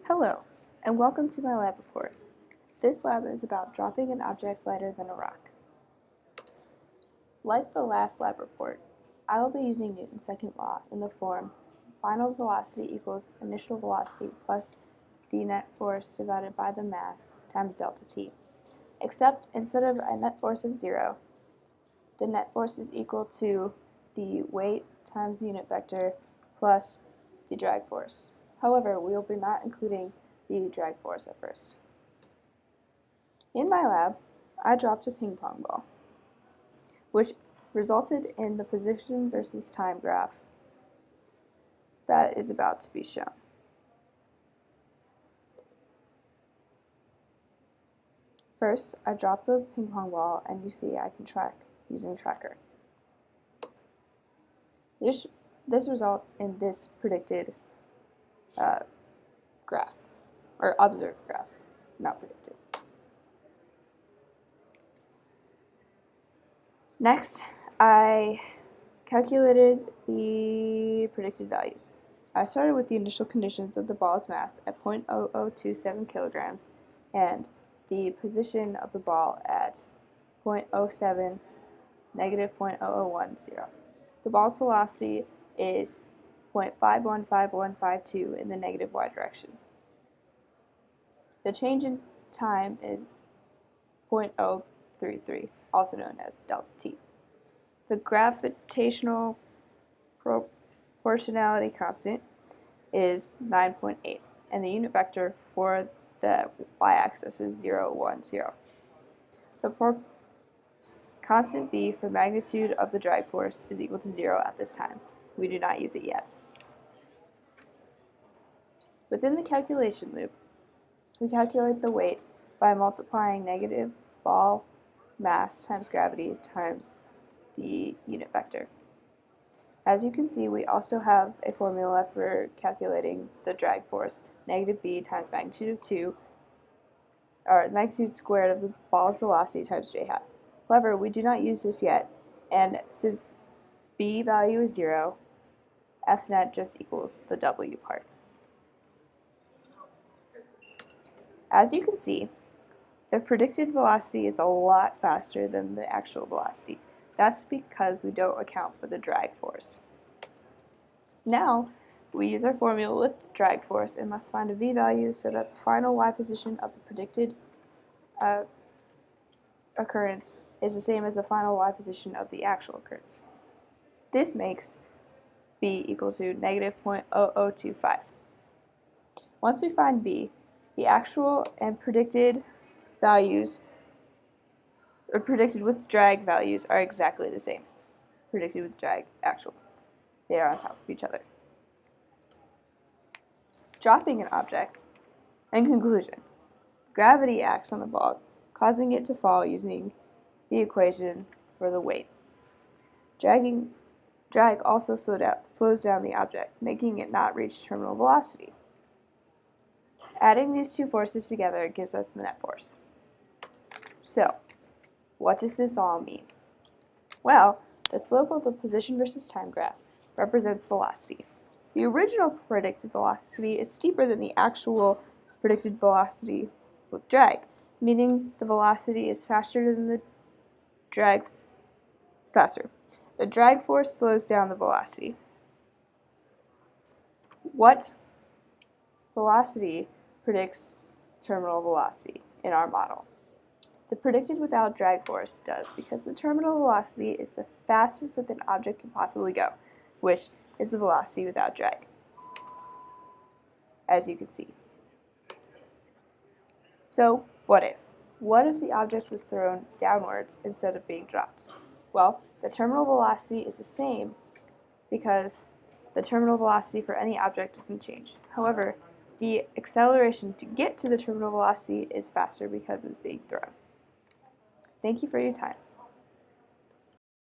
Hello, and welcome to my lab report. This lab is about dropping an object lighter than a rock. Like the last lab report, I will be using Newton's second law in the form final velocity equals initial velocity plus the net force divided by the mass times delta t. Except instead of a net force of 0, the net force is equal to the weight times the unit vector plus the drag force. However, we will be not including the drag force at first. In my lab, I dropped a ping pong ball, which resulted in the position versus time graph that is about to be shown. First, I dropped the ping pong ball, and you see I can track using tracker. This results in this predicted graph, or observed graph, not predicted. Next, I calculated the predicted values. I started with the initial conditions of the ball's mass at 0.0027 kilograms and the position of the ball at 0.07, negative 0.0010. The ball's velocity is 0.515152 in the negative y direction. The change in time is 0.033, also known as delta t. The gravitational proportionality constant is 9.8, and the unit vector for the y-axis is 0, 1, 0. The constant b for magnitude of the drag force is equal to 0 at this time. We do not use it yet. Within the calculation loop, we calculate the weight by multiplying negative ball mass times gravity times the unit vector. As you can see, we also have a formula for calculating the drag force, negative b times magnitude of 2, or magnitude squared of the ball's velocity times j hat. However, we do not use this yet, and since b value is 0, f net just equals the w part. As you can see, the predicted velocity is a lot faster than the actual velocity. That's because we don't account for the drag force. Now, we use our formula with drag force and must find a v value so that the final y position of the predicted occurrence is the same as the final y position of the actual occurrence. This makes b equal to negative 0.0025. Once we find b, the actual and predicted values, or predicted with drag values, are exactly the same. Predicted with drag, actual. They are on top of each other. Dropping an object. In conclusion, gravity acts on the ball, causing it to fall using the equation for the weight. Drag also slows down the object, making it not reach terminal velocity. Adding these two forces together gives us the net force. So, what does this all mean? Well, the slope of the position versus time graph represents velocity. The original predicted velocity is steeper than the actual predicted velocity with drag, meaning the velocity is faster than the drag faster. The drag force slows down the velocity. What velocity predicts terminal velocity in our model? The predicted without drag force does, because the terminal velocity is the fastest that an object can possibly go, which is the velocity without drag, as you can see. So, what if? What if the object was thrown downwards instead of being dropped? Well, the terminal velocity is the same because the terminal velocity for any object doesn't change. However, the acceleration to get to the terminal velocity is faster because it's being thrown. Thank you for your time.